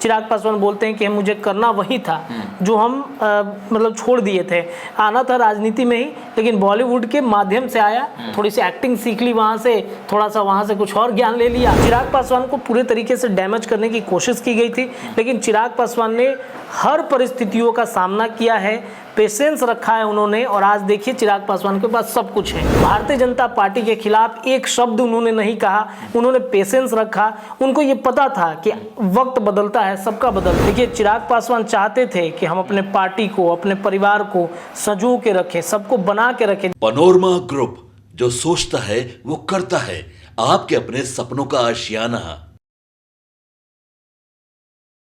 चिराग पासवान बोलते हैं कि मुझे करना वही था जो हम मतलब छोड़ दिए थे। आना था राजनीति में ही, लेकिन बॉलीवुड के माध्यम से आया, थोड़ी सी एक्टिंग सीख ली वहाँ से, थोड़ा सा वहाँ से कुछ और ज्ञान ले लिया। चिराग पासवान को पूरे तरीके से डैमेज करने की कोशिश की गई थी, लेकिन चिराग पासवान ने हर परिस्थितियों का सामना किया है, पेशेंस रखा है उन्होंने, और आज देखिए चिराग पासवान के पास सब कुछ है। भारतीय जनता पार्टी के खिलाफ एक शब्द उन्होंने नहीं कहा, उन्होंने पेशेंस रखा। उनको ये पता था कि वक्त बदलता है, सबका बदलता है। देखिए चिराग पासवान चाहते थे कि हम अपने पार्टी को, अपने परिवार को संजो के रखें, सबको बना के रखें। पनोरमा ग्रुप, जो सोचता है वो करता है, आपके अपने सपनों का आशियाना।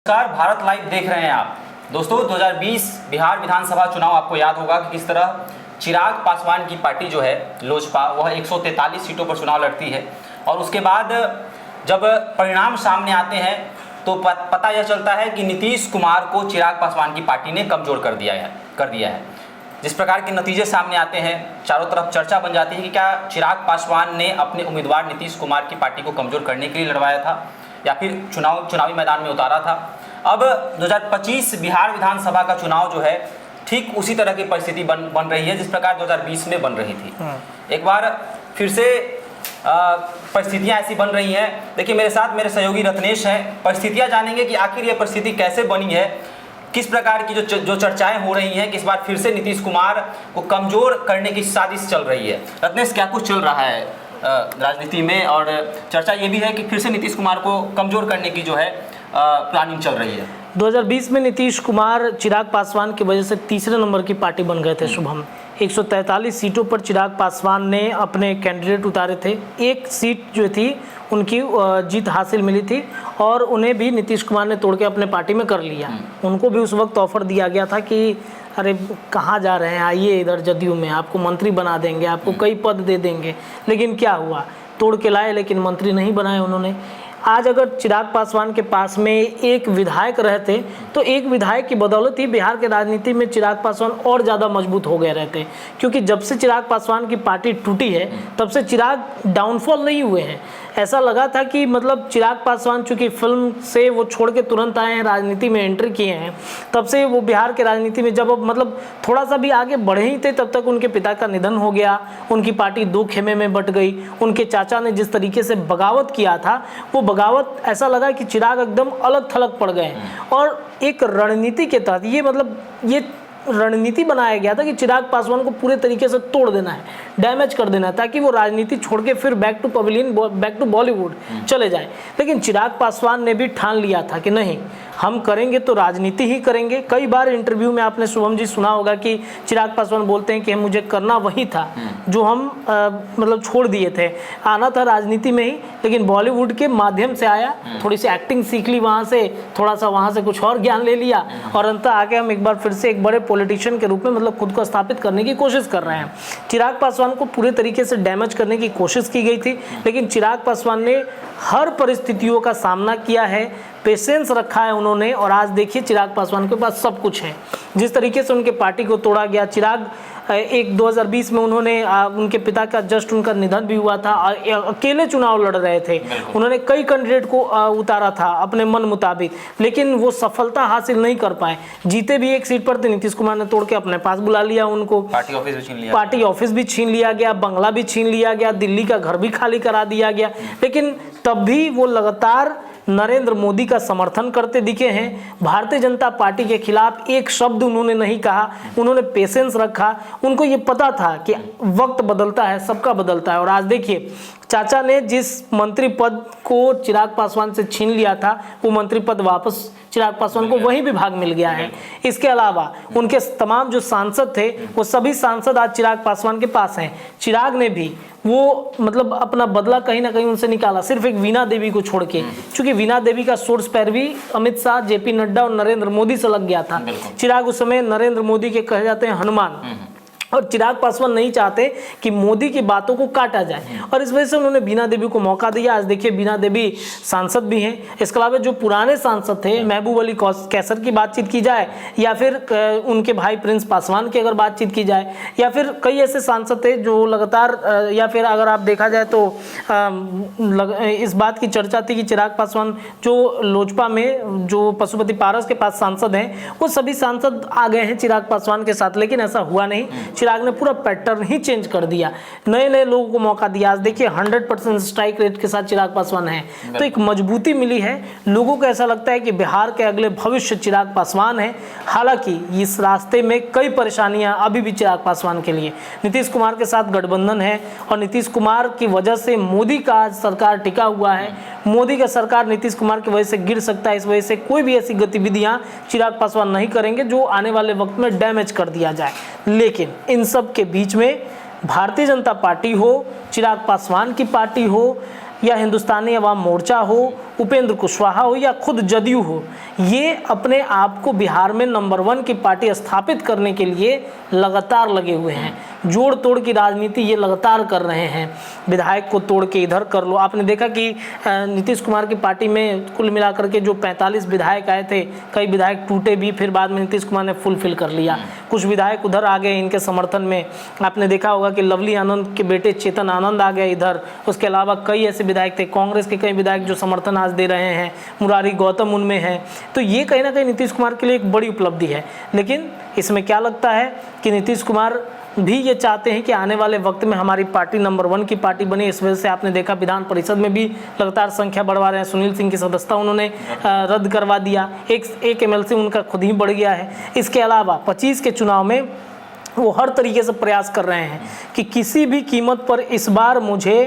नमस्कार, भारत लाइव देख रहे हैं आप। दोस्तों 2020 बिहार विधानसभा चुनाव आपको याद होगा कि किस तरह चिराग पासवान की पार्टी जो है लोजपा, वह 143 सीटों पर चुनाव लड़ती है, और उसके बाद जब परिणाम सामने आते हैं तो पता यह चलता है कि नीतीश कुमार को चिराग पासवान की पार्टी ने कमजोर कर दिया है। जिस प्रकार के नतीजे सामने आते हैं, चारों तरफ चर्चा बन जाती है कि क्या चिराग पासवान ने अपने उम्मीदवार नीतीश कुमार की पार्टी को कमजोर करने के लिए लड़वाया था या फिर चुनावी मैदान में उतारा था। अब 2025 बिहार विधानसभा का चुनाव जो है ठीक उसी तरह की परिस्थिति बन रही है जिस प्रकार 2020 में बन रही थी। एक बार फिर से परिस्थितियां ऐसी बन रही हैं। देखिए मेरे साथ मेरे सहयोगी रत्नेश हैं, परिस्थितियां जानेंगे कि आखिर ये परिस्थिति कैसे बनी है, किस प्रकार की जो चर्चाएं हो रही हैं कि इस बार फिर से नीतीश कुमार को कमजोर करने की साजिश चल रही है। रत्नेश, क्या कुछ चल रहा है राजनीति में, और चर्चा ये भी है कि फिर से नीतीश कुमार को कमजोर करने की जो है प्लानिंग चल रही है। 2020 में नीतीश कुमार चिराग पासवान की वजह से तीसरे नंबर की पार्टी बन गए थे। शुभम 143 सीटों पर चिराग पासवान ने अपने कैंडिडेट उतारे थे। एक सीट जो थी उनकी जीत हासिल मिली थी, और उन्हें भी नीतीश कुमार ने तोड़ के अपने पार्टी में कर लिया। उनको भी उस वक्त ऑफर दिया गया था कि अरे कहाँ जा रहे हैं, आइए इधर जदयू में, आपको मंत्री बना देंगे, आपको कई पद दे देंगे। लेकिन क्या हुआ, तोड़ के लाए, लेकिन मंत्री नहीं बनाए उन्होंने। आज अगर चिराग पासवान के पास में एक विधायक रहते तो एक विधायक की बदौलत ही बिहार के राजनीति में चिराग पासवान और ज़्यादा मजबूत हो गए रहते, क्योंकि जब से चिराग पासवान की पार्टी टूटी है तब से चिराग डाउनफॉल नहीं हुए हैं। ऐसा लगा था कि मतलब चिराग पासवान चूँकि फिल्म से वो छोड़ के तुरंत आए हैं, राजनीति में एंट्री किए हैं, तब से वो बिहार के राजनीति में जब मतलब थोड़ा सा भी आगे बढ़े ही थे तब तक उनके पिता का निधन हो गया, उनकी पार्टी दो खेमे में बट गई। उनके चाचा ने जिस तरीके से बगावत किया था, वो बगावत ऐसा लगा कि चिराग एकदम अलग थलग पड़ गए। और एक रणनीति के तहत ये रणनीति बनाया गया था कि चिराग पासवान को पूरे तरीके से तोड़ देना है, डैमेज कर देना है, ताकि वो राजनीति छोड़ के फिर back to pavilion, back to Bollywood चले जाए। लेकिन चिराग पासवान ने भी ठान लिया था कि नहीं, हम करेंगे तो राजनीति ही करेंगे। कई बार इंटरव्यू में आपने शुभम जी सुना होगा कि चिराग पासवान बोलते हैं कि मुझे करना वही था जो हम मतलब छोड़ दिए थे। आना था राजनीति में ही, लेकिन बॉलीवुड के माध्यम से आया, थोड़ी सी एक्टिंग सीख ली वहाँ से, थोड़ा सा वहाँ से कुछ और ज्ञान ले लिया, और अंत आके हम एक बार फिर से एक बड़े पॉलिटिशियन के रूप में मतलब खुद को स्थापित करने की कोशिश कर रहे हैं। चिराग पासवान को पूरे तरीके से डैमेज करने की कोशिश की गई थी, लेकिन चिराग पासवान ने हर परिस्थितियों का सामना किया है, पेशेंस रखा है उन्होंने, और आज देखिए चिराग पासवान के पास सब कुछ है। जिस तरीके से उनके पार्टी को तोड़ा गया, चिराग 2020 में उन्होंने उनके पिता का जस्ट उनका निधन भी हुआ था, अकेले चुनाव लड़ रहे थे, उन्होंने कई कैंडिडेट को उतारा था अपने मन मुताबिक, लेकिन वो सफलता हासिल नहीं कर पाए। जीते भी एक सीट पर थे, नीतीश कुमार ने तोड़ के अपने पास बुला लिया उनको, पार्टी ऑफिस भी छीन लिया गया, बंगला भी छीन लिया गया, दिल्ली का घर भी खाली करा दिया गया। लेकिन तब भी वो लगातार नरेंद्र मोदी का समर्थन करते दिखे हैं। भारतीय जनता पार्टी के खिलाफ एक शब्द उन्होंने नहीं कहा, उन्होंने पेशेंस रखा। उनको ये पता था कि वक्त बदलता है, सबका बदलता है। और आज देखिए चाचा ने जिस मंत्री पद को चिराग पासवान से छीन लिया था, वो मंत्री पद वापस चिराग पासवान को वही विभाग मिल गया है। इसके अलावा उनके तमाम जो सांसद थे, वो सभी सांसद आज चिराग पासवान के पास हैं। चिराग ने भी वो मतलब अपना बदला कहीं ना कहीं उनसे निकाला, सिर्फ एक वीणा देवी को छोड़ के, क्योंकि वीणा देवी का सोर्स पैरवी अमित शाह, जेपी नड्डा और नरेंद्र मोदी से लग गया था। चिराग उस समय नरेंद्र मोदी के कहे जाते हैं हनुमान, और चिराग पासवान नहीं चाहते कि मोदी की बातों को काटा जाए, और इस वजह से उन्होंने बीना देवी को मौका दिया। आज देखिए बीना देवी सांसद भी हैं। इसके अलावा जो पुराने सांसद थे, महबूब अली कैसर की बातचीत की जाए, या फिर उनके भाई प्रिंस पासवान की अगर बातचीत की जाए, या फिर कई ऐसे सांसद थे जो लगातार, या फिर अगर आप देखा जाए तो इस बात की चर्चा थी कि चिराग पासवान जो लोजपा में जो पशुपति पारस के पास सांसद हैं, वो सभी सांसद आ गए हैं चिराग पासवान के साथ, लेकिन ऐसा हुआ नहीं। चिराग ने पूरा पैटर्न ही चेंज कर दिया, नए नए लोगों को मौका दिया। आज देखिए 100% स्ट्राइक रेट के साथ चिराग पासवान है, तो एक मजबूती मिली है। लोगों को ऐसा लगता है कि बिहार के अगले भविष्य चिराग पासवान है। हालांकि इस रास्ते में कई परेशानियां अभी भी चिराग पासवान के लिए। नीतीश कुमार के साथ गठबंधन है, और नीतीश कुमार की वजह से मोदी का आज सरकार टिका हुआ है। मोदी का सरकार नीतीश कुमार की वजह से गिर सकता है। इस वजह से कोई भी ऐसी गतिविधियां चिराग पासवान नहीं करेंगे जो आने वाले वक्त में डैमेज कर दिया जाए। लेकिन इन सब के बीच में भारतीय जनता पार्टी हो, चिराग पासवान की पार्टी हो, या हिंदुस्तानी अवाम मोर्चा हो, उपेंद्र कुशवाहा हो, या खुद जदयू हो, ये अपने आप को बिहार में नंबर 1 की पार्टी स्थापित करने के लिए लगातार लगे हुए हैं। जोड़ तोड़ की राजनीति ये लगातार कर रहे हैं। विधायक को तोड़ के इधर कर लो। आपने देखा कि नीतीश कुमार की पार्टी में कुल मिलाकर के जो 45 विधायक आए थे, कई विधायक टूटे भी, फिर बाद में नीतीश कुमार ने फुलफिल कर लिया। कुछ विधायक उधर आ गए इनके समर्थन में। आपने देखा होगा कि लवली आनंद के बेटे चेतन आनंद आ गए इधर। उसके अलावा कई ऐसे विधायक थे, कांग्रेस के कई विधायक जो समर्थन आज दे रहे हैं, मुरारी गौतम उनमें है। तो ये कहीं ना कहीं नीतीश कुमार के लिए एक बड़ी उपलब्धि है। लेकिन इसमें क्या लगता है कि नीतीश कुमार भी ये चाहते हैं कि आने वाले वक्त में हमारी पार्टी नंबर 1 की पार्टी बने। इस वजह से आपने देखा विधान परिषद में भी लगातार संख्या बढ़वा रहे हैं। सुनील सिंह की सदस्यता उन्होंने रद्द करवा दिया, एक MLC उनका खुद ही बढ़ गया है। इसके अलावा 25 के चुनाव में वो हर तरीके से प्रयास कर रहे हैं कि किसी भी कीमत पर इस बार मुझे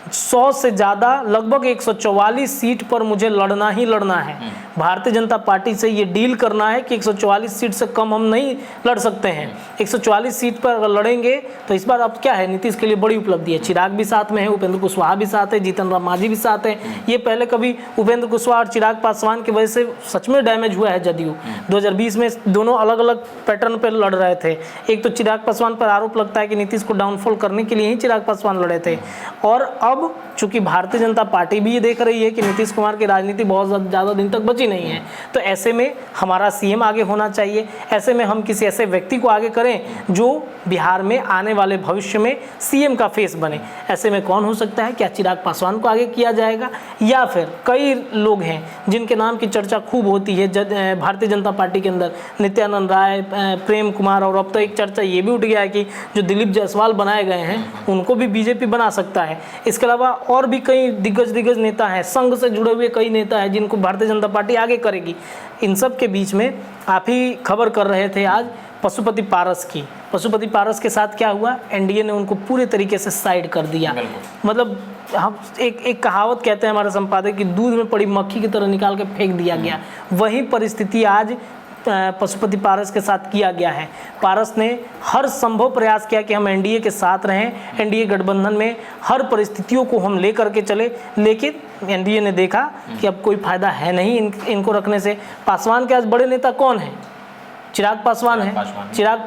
100 से ज़्यादा, लगभग 144 सीट पर मुझे लड़ना ही लड़ना है। भारतीय जनता पार्टी से ये डील करना है कि 144 सीट से कम हम नहीं लड़ सकते हैं। 144 सीट पर अगर लड़ेंगे तो इस बार अब क्या है, नीतीश के लिए बड़ी उपलब्धि है। चिराग भी साथ में है, उपेंद्र कुशवाहा भी साथ है, जीतन राम मांझी भी साथ है। ये पहले कभी उपेंद्र कुशवाहा और चिराग पासवान की वजह से सच में डैमेज हुआ है जदयू। 2020 में दोनों अलग अलग पैटर्न पर लड़ रहे थे। एक तो चिराग पासवान पर आरोप लगता है कि नीतीश को डाउनफॉल करने के लिए ही चिराग पासवान लड़े थे, और अब चूंकि भारतीय जनता पार्टी भी ये देख रही है कि नीतीश कुमार की राजनीति बहुत ज़्यादा दिन तक बची नहीं है, तो ऐसे में हमारा CM आगे होना चाहिए। ऐसे में हम किसी ऐसे व्यक्ति को आगे करें जो बिहार में आने वाले भविष्य में CM का फेस बने। ऐसे में कौन हो सकता है? क्या चिराग पासवान को आगे किया जाएगा, या फिर कई लोग हैं जिनके नाम की चर्चा खूब होती है भारतीय जनता पार्टी के अंदर, नित्यानंद राय, प्रेम कुमार, और अब तो एक चर्चा ये भी उठ गया है कि जो दिलीप जायसवाल बनाए गए हैं उनको भी BJP बना सकता है। इसके अलावा और भी कई दिग्गज नेता हैं, संघ से जुड़े हुए कई नेता हैं जिनको भारतीय जनता पार्टी आगे करेगी। इन सब के बीच में आप ही खबर कर रहे थे आज पशुपति पारस की। पशुपति पारस के साथ क्या हुआ? NDA ने उनको पूरे तरीके से साइड कर दिया। मतलब हम एक कहावत कहते हैं हमारे संपादक कि दूध में पड़ी मक्खी की तरह निकाल के फेंक दिया गया। वही परिस्थिति आज पशुपति पारस के साथ किया गया है। पारस ने हर संभव प्रयास किया कि हम NDA के साथ रहें, NDA गठबंधन में हर परिस्थितियों को हम लेकर के चले, लेकिन NDA ने देखा कि अब कोई फायदा है नहीं इनको रखने से। पासवान के आज बड़े नेता कौन हैं? चिराग पासवान है। चिराग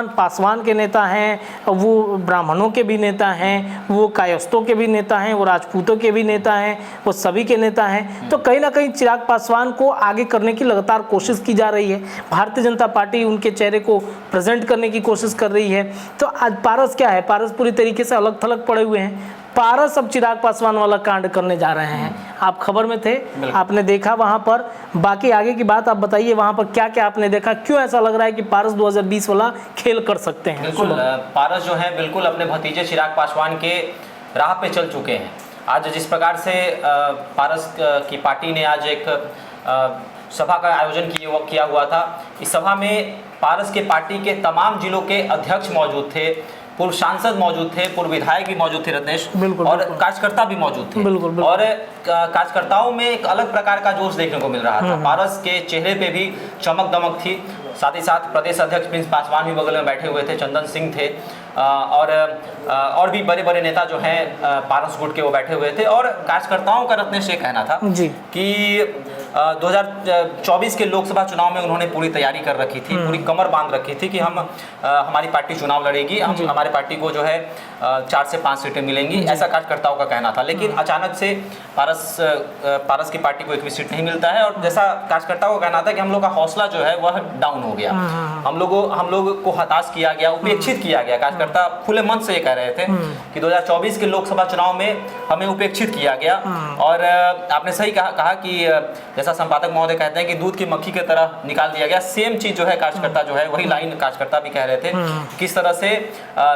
पासवान के नेता हैं, वो ब्राह्मणों के भी नेता हैं, वो कायस्थों के भी नेता हैं, वो राजपूतों के भी नेता हैं, वो सभी के नेता हैं। तो कहीं ना कहीं चिराग पासवान को आगे करने की लगातार कोशिश की जा रही है। भारतीय जनता पार्टी उनके चेहरे को प्रेजेंट करने की कोशिश कर रही है। तो आज पारस क्या है? पारस पूरी तरीके से अलग थलग पड़े हुए हैं। पारस अब चिराग पासवान वाला कांड करने जा रहे हैं। आप खबर में थे, आपने देखा वहां पर। बाकी आगे की बात आप बताइए, वहां पर क्या क्या आपने देखा? क्यों ऐसा लग रहा है कि पारस 2020 वाला खेल कर सकते हैं? बिल्कुल, पारस जो है बिल्कुल अपने भतीजे चिराग पासवान के राह पे चल चुके हैं। आज जिस प्रकार से पारस की पार्टी ने आज एक सभा का आयोजन किया हुआ था, इस सभा में पारस के पार्टी के तमाम जिलों के अध्यक्ष मौजूद थे, पूर्व सांसद मौजूद थे, पूर्व विधायक भी मौजूद थे रत्नेश, और कार्यकर्ता भी मौजूद थे। और कार्यकर्ताओं में एक अलग प्रकार का जोश देखने को मिल रहा था। पारस के चेहरे पे भी चमक दमक थी। साथ ही साथ प्रदेश अध्यक्ष प्रिंस पासवान भी बगल में बैठे हुए थे, चंदन सिंह थे, और भी बड़े बड़े नेता जो हैं पारस गुट के वो बैठे हुए थे। और कार्यकर्ताओं का रत्नेश ये कहना था कि 2024 के लोकसभा चुनाव में उन्होंने पूरी तैयारी कर रखी थी, पूरी कमर बांध रखी थी कि हम हमारी पार्टी चुनाव लड़ेगी, हम हमारी पार्टी को जो है 4 से 5 सीटें मिलेंगी, ऐसा कार्यकर्ताओं का कहना था। लेकिन अचानक से पारस की पार्टी को एक भी सीट नहीं मिलता है, और जैसा कार्यकर्ताओं का कहना था कि हम लोग का हौसला जो है वह डाउन हो गया, हम लोग को हताश किया गया, उपेक्षित किया गया। कार्यकर्ता खुले मन से ये कह रहे थे कि 2024 के लोकसभा चुनाव में हमें उपेक्षित किया गया। और आपने सही कहा कि जैसा संपादक महोदय कहते हैं कि दूध की मक्खी की तरह निकाल दिया गया, सेम चीज जो है कार्यकर्ता जो है वही लाइन कार्यकर्ता भी कह रहे थे, किस तरह से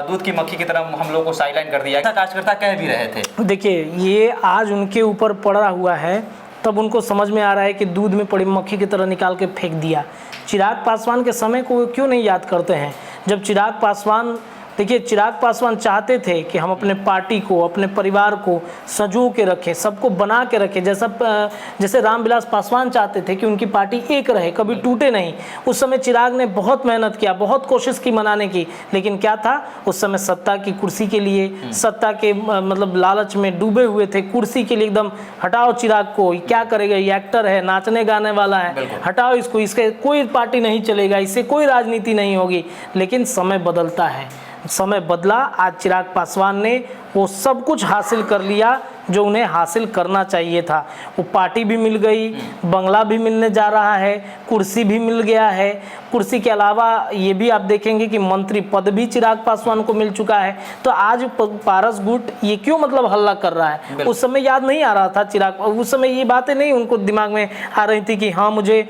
दूध की मक्खी की तरह हम लोग को साइडलाइन कर दिया, ऐसा कार्यकर्ता कह भी रहे थे। देखिए, ये आज उनके ऊपर पड़ा हुआ है, तब उनको समझ में आ रहा है कि दूध में पड़ी मक्खी की तरह निकाल के फेंक दिया। चिराग पासवान के समय को क्यों नहीं याद करते हैं? जब चिराग पासवान, देखिए, चिराग पासवान चाहते थे कि हम अपने पार्टी को, अपने परिवार को संजो के रखें, सबको बना के रखें, जैसे रामविलास पासवान चाहते थे कि उनकी पार्टी एक रहे, कभी टूटे नहीं। उस समय चिराग ने बहुत मेहनत किया, बहुत कोशिश की मनाने की, लेकिन क्या था, उस समय सत्ता की कुर्सी के लिए, सत्ता के मतलब लालच में डूबे हुए थे, कुर्सी के लिए एकदम हटाओ चिराग को, क्या करेगा, ये एक्टर है, नाचने गाने वाला है, हटाओ इसको, इसके कोई पार्टी नहीं चलेगा, इससे कोई राजनीति नहीं होगी। लेकिन समय बदलता है, समय बदला। आज चिराग पासवान ने वो सब कुछ हासिल कर लिया जो उन्हें हासिल करना चाहिए था। वो पार्टी भी मिल गई, बंगला भी मिलने जा रहा है, कुर्सी भी मिल गया है। कुर्सी के अलावा ये भी आप देखेंगे कि मंत्री पद भी चिराग पासवान को मिल चुका है। तो आज पारस गुट ये क्यों मतलब हल्ला कर रहा है? उस समय याद नहीं आ रहा था चिराग, उस समय ये बातें नहीं उनको दिमाग में आ रही थी कि हाँ, मुझे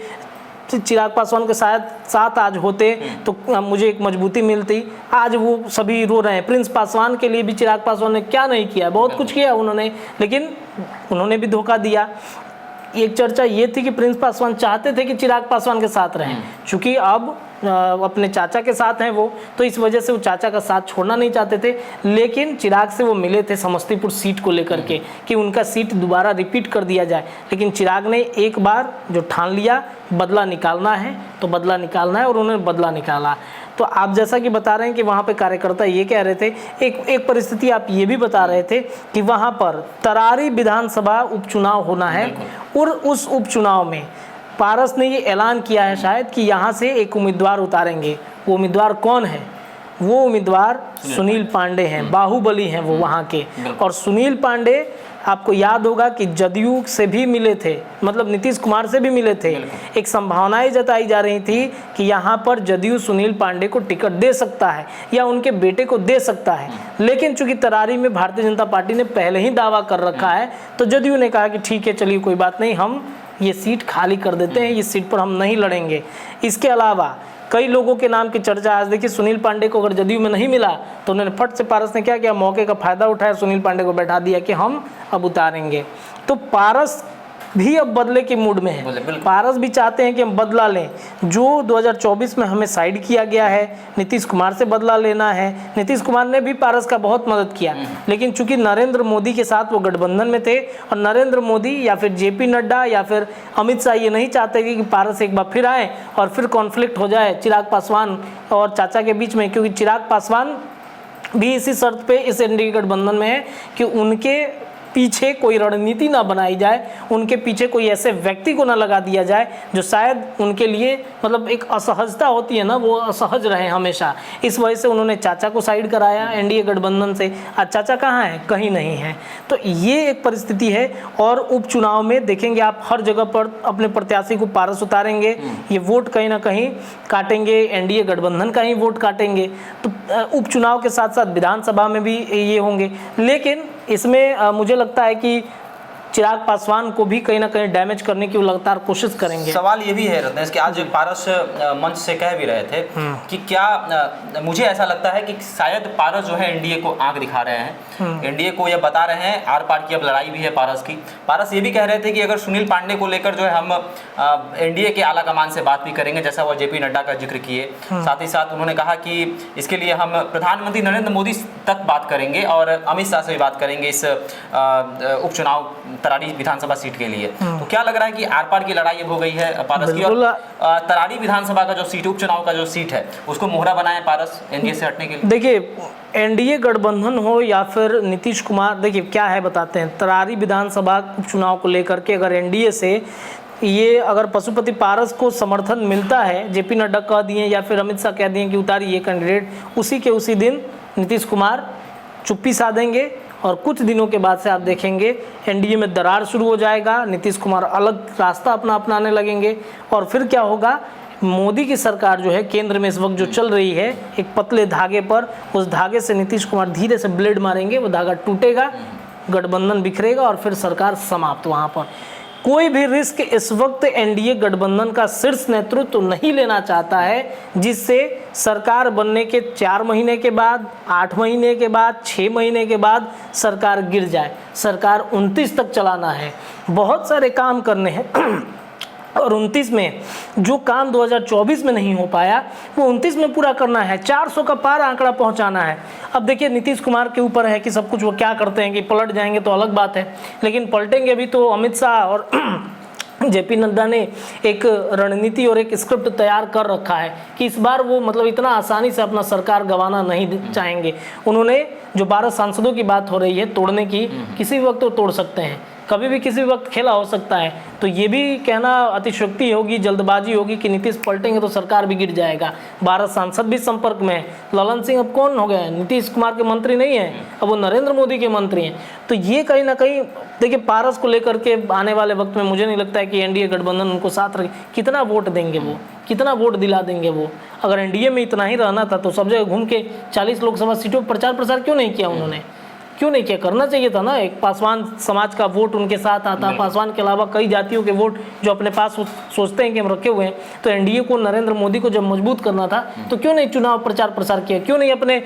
चिराग पासवान के साथ आज होते तो मुझे एक मजबूती मिलती। आज वो सभी रो रहे हैं। प्रिंस पासवान के लिए भी चिराग पासवान ने क्या नहीं किया, बहुत कुछ किया उन्होंने, लेकिन उन्होंने भी धोखा दिया। एक चर्चा ये थी कि प्रिंस पासवान चाहते थे कि चिराग पासवान के साथ रहें, चूँकि अब अपने चाचा के साथ हैं वो, तो इस वजह से वो चाचा का साथ छोड़ना नहीं चाहते थे। लेकिन चिराग से वो मिले थे समस्तीपुर सीट को लेकर के कि उनका सीट दोबारा रिपीट कर दिया जाए, लेकिन चिराग ने एक बार जो ठान लिया बदला निकालना है तो बदला निकालना है, और उन्होंने बदला निकाला। तो आप जैसा कि बता रहे हैं कि वहाँ पे कार्यकर्ता ये कह रहे थे, एक परिस्थिति आप ये भी बता रहे थे कि वहाँ पर तरारी विधानसभा उपचुनाव होना है, और उस उपचुनाव में पारस ने ये ऐलान किया है शायद कि यहाँ से एक उम्मीदवार उतारेंगे। वो उम्मीदवार कौन है? वो उम्मीदवार सुनील पांडे हैं, बाहुबली हैं वो वहाँ के। और सुनील पांडे आपको याद होगा कि जदयू से भी मिले थे, मतलब नीतीश कुमार से भी मिले थे। एक संभावनाएं जताई जा रही थी कि यहाँ पर जदयू सुनील पांडे को टिकट दे सकता है या उनके बेटे को दे सकता है, लेकिन चूंकि तरारी में भारतीय जनता पार्टी ने पहले ही दावा कर रखा है, तो जदयू ने कहा कि ठीक है, चलिए कोई बात नहीं, हम ये सीट खाली कर देते हैं, इस सीट पर हम नहीं लड़ेंगे। इसके अलावा कई लोगों के नाम की चर्चा। आज देखिए, सुनील पांडे को अगर जदयू में नहीं मिला तो उन्होंने फट से पारस ने क्या किया, मौके का फायदा उठाया, सुनील पांडे को बैठा दिया कि हम अब उतारेंगे। तो पारस भी अब बदले के मूड में है। पारस भी चाहते हैं कि हम बदला लें, जो 2024 में हमें साइड किया गया है, नीतीश कुमार से बदला लेना है। नीतीश कुमार ने भी पारस का बहुत मदद किया, लेकिन चूंकि नरेंद्र मोदी के साथ वो गठबंधन में थे, और नरेंद्र मोदी या फिर जेपी नड्डा या फिर अमित शाह ये नहीं चाहते कि पारस एक बार फिर आए और फिर कॉन्फ्लिक्ट हो जाए चिराग पासवान और चाचा के बीच में, क्योंकि चिराग पासवान भी इसी शर्त पे इस एनडीए गठबंधन में है कि उनके पीछे कोई रणनीति ना बनाई जाए, उनके पीछे कोई ऐसे व्यक्ति को ना लगा दिया जाए जो शायद उनके लिए मतलब एक असहजता होती है ना, वो असहज रहे हमेशा। इस वजह से उन्होंने चाचा को साइड कराया एनडीए गठबंधन से। आज चाचा कहाँ है? कहीं नहीं है। तो ये एक परिस्थिति है। और उपचुनाव में देखेंगे आप, हर जगह पर अपने प्रत्याशी को पारस उतारेंगे, ये वोट कहीं ना कहीं काटेंगे, एनडीए गठबंधन का ही वोट काटेंगे। तो उपचुनाव के साथ साथ विधानसभा में भी ये होंगे, लेकिन इसमें मुझे लगता है कि चिराग पासवान को भी कहीं ना कहीं डैमेज करने की वो लगातार कोशिश करेंगे। सवाल ये भी है रत्नेश कि आज पारस मंच से कह भी रहे थे कि क्या मुझे ऐसा लगता है कि शायद पारस जो है एनडीए को आंख दिखा रहे हैं, एनडीए को ये बता रहे हैं आर पार की अब लड़ाई भी है पारस की। पारस ये भी कह रहे थे कि अगर सुनील पांडे को लेकर जो है हम एनडीए के आला कमान से बात भी करेंगे, जैसा वो जेपी नड्डा का जिक्र किए। साथ ही साथ उन्होंने कहा कि इसके लिए हम प्रधानमंत्री नरेंद्र मोदी तक बात करेंगे और अमित शाह से भी बात करेंगे इस उपचुनाव तरारी विधानसभा सीट के लिए। तो क्या लग रहा है कि आर पार की लड़ाई हो गई है पारस की, और तरारी विधानसभा का जो सीट, उपचुनाव का जो सीट है, उसको मोहरा बनाए पारस एनडीए से हटने के लिए? देखिए, एनडीए गठबंधन हो या फिर नीतीश कुमार, देखिए क्या है बताते हैं। तरारी विधानसभा उपचुनाव को लेकर के अगर एनडीए से ये अगर पशुपति पारस को समर्थन मिलता है, जेपी नड्डा कह दिए या फिर अमित शाह कह दिए कि उतारिए कैंडिडेट, उसी के उसी दिन नीतीश कुमार चुप्पी साधेंगे और कुछ दिनों के बाद से आप देखेंगे एनडीए में दरार शुरू हो जाएगा, नीतीश कुमार अलग रास्ता अपनाने लगेंगे और फिर क्या होगा, मोदी की सरकार जो है केंद्र में इस वक्त जो चल रही है एक पतले धागे पर, उस धागे से नीतीश कुमार धीरे से ब्लेड मारेंगे, वो धागा टूटेगा, गठबंधन बिखरेगा और फिर सरकार समाप्त। वहाँ पर कोई भी रिस्क इस वक्त एनडीए गठबंधन का शीर्ष नेतृत्व तो नहीं लेना चाहता है, जिससे सरकार बनने के 4 महीने के बाद, 8 महीने के बाद, 6 महीने के बाद सरकार गिर जाए। सरकार 29 तक चलाना है, बहुत सारे काम करने हैं और 29 में जो काम 2024 में नहीं हो पाया वो 29 में पूरा करना है। 400 का पार आंकड़ा पहुंचाना है। अब देखिए नीतीश कुमार के ऊपर है कि सब कुछ वो क्या करते हैं, कि पलट जाएंगे तो अलग बात है, लेकिन पलटेंगे भी तो अमित शाह और जेपी नड्डा ने एक रणनीति और एक स्क्रिप्ट तैयार कर रखा है कि इस बार वो मतलब इतना आसानी से अपना सरकार गंवाना नहीं चाहेंगे। उन्होंने जो 12 सांसदों की बात हो रही है तोड़ने की, किसी वक्त तो तोड़ सकते हैं, कभी भी किसी वक्त खेला हो सकता है, तो ये भी कहना अतिशयोक्ति होगी, जल्दबाजी होगी कि नीतीश पलटेंगे तो सरकार भी गिर जाएगा। 12 सांसद भी संपर्क में है। ललन सिंह अब कौन हो गए, नीतीश कुमार के मंत्री नहीं है, अब वो नरेंद्र मोदी के मंत्री हैं। तो ये कहीं ना कहीं देखिए पारस को लेकर के आने वाले वक्त में मुझे नहीं लगता है कि एनडीए गठबंधन उनको साथ रखे। कितना वोट देंगे वो, कितना वोट दिला देंगे वो? अगर एनडीए में इतना ही रहना था तो सब जगह घूम के 40 लोकसभा सीटों पर प्रचार प्रसार क्यों नहीं किया उन्होंने? क्यों नहीं किया? करना चाहिए था ना। एक पासवान समाज का वोट उनके साथ आता, पासवान के अलावा कई जातियों के वोट जो अपने पास सोचते हैं कि हम रखे हुए हैं। तो एनडीए को, नरेंद्र मोदी को जब मजबूत करना था तो क्यों नहीं चुनाव प्रचार प्रसार किया? क्यों नहीं अपने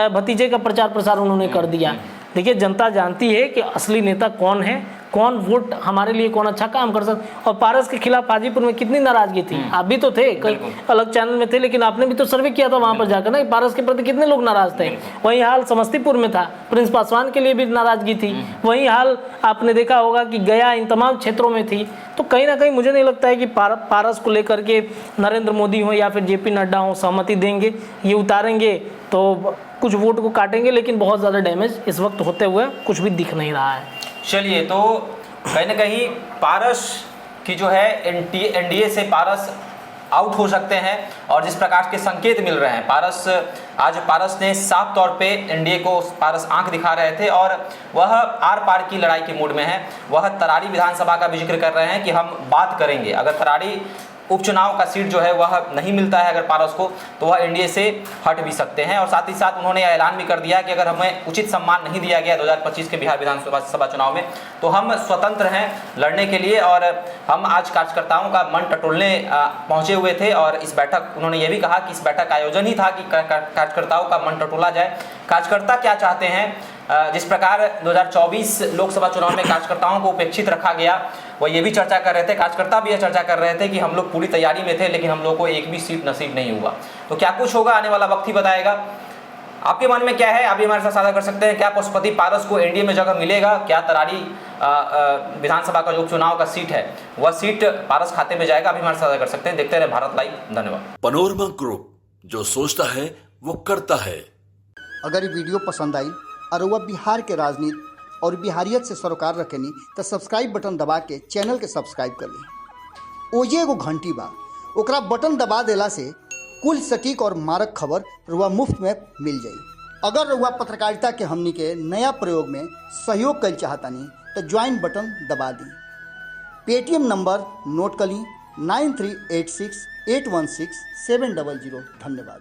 भतीजे का प्रचार प्रसार उन्होंने कर दिया? देखिए जनता जानती है कि असली नेता कौन है, कौन वोट हमारे लिए, कौन अच्छा काम कर सकता। और पारस के खिलाफ हाजीपुर में कितनी नाराजगी थी, आप भी तो थे, कई अलग चैनल में थे, लेकिन आपने भी तो सर्वे किया था वहां पर जाकर ना, पारस के प्रति कितने लोग नाराज थे। वही हाल समस्तीपुर में था, प्रिंस पासवान के लिए भी नाराजगी थी। वही हाल आपने देखा होगा कि गया, इन तमाम क्षेत्रों में थी। तो कहीं ना कहीं मुझे नहीं लगता है कि पारस को लेकर के नरेंद्र मोदी हो या फिर जेपी नड्डा हो सहमति देंगे। ये उतारेंगे तो कुछ वोट को काटेंगे, लेकिन बहुत ज़्यादा डैमेज इस वक्त होते हुए कुछ भी दिख नहीं रहा है। चलिए, तो कहीं ना कहीं पारस की जो है एनडीए से पारस आउट हो सकते हैं और जिस प्रकार के संकेत मिल रहे हैं, पारस ने साफ तौर पे एनडीए को पारस आंख दिखा रहे थे और वह आर पार की लड़ाई के मूड में है। वह तरारी विधानसभा का भी जिक्र कर रहे हैं कि हम बात करेंगे। अगर तरारी उपचुनाव का सीट जो है वह नहीं मिलता है अगर पारस को, तो वह एनडीए से हट भी सकते हैं। और साथ ही साथ उन्होंने ऐलान भी कर दिया कि अगर हमें उचित सम्मान नहीं दिया गया 2025 के बिहार विधानसभा चुनाव में, तो हम स्वतंत्र हैं लड़ने के लिए। और हम आज कार्यकर्ताओं का मन टटोलने पहुंचे हुए थे और इस बैठक, उन्होंने ये भी कहा कि इस बैठक का आयोजन ही था कि कार्यकर्ताओं का मन टटोला जाए। कार्यकर्ता क्या चाहते हैं? जिस प्रकार 2024 लोकसभा चुनाव में कार्यकर्ताओं को उपेक्षित रखा गया, वो ये भी चर्चा कर रहे थे, कार्यकर्ता भी यह चर्चा कर रहे थे कि हम लोग पूरी तैयारी में थे लेकिन हम लोग को एक भी सीट नसीब नहीं हुआ। तो क्या कुछ होगा, आने वाला वक्त ही बताएगा। आपके मन में क्या है, आप भी हमारे साथ साझा कर सकते हैं। क्या पशुपति पारस को एनडीए में जगह मिलेगा? क्या तरारी विधानसभा का जो उपचुनाव का सीट है वह सीट पारस खाते में जाएगा? अभी हमारे साथ साझा कर सकते हैं। देखते रहे भारत लाइव। धन्यवाद। पनोरमा ग्रुप, जो सोचता है वो करता है। अगर ये वीडियो पसंद आई और वह बिहार के राजनीति और बिहारियत से सरोकार रखेनी तो सब्सक्राइब बटन दबा के चैनल के सब्सक्राइब कर ली। ओजे एगो घंटी बा, ओकरा बटन दबा देला से कुल सटीक और मारक खबर रुआ मुफ्त में मिल जाई। अगर रुआ पत्रकारिता के हमनी के नया प्रयोग में सहयोग कर चाहतानी तो ज्वाइन बटन दबा दी। पेटीएम नंबर नोट कर ली 9386816700। धन्यवाद।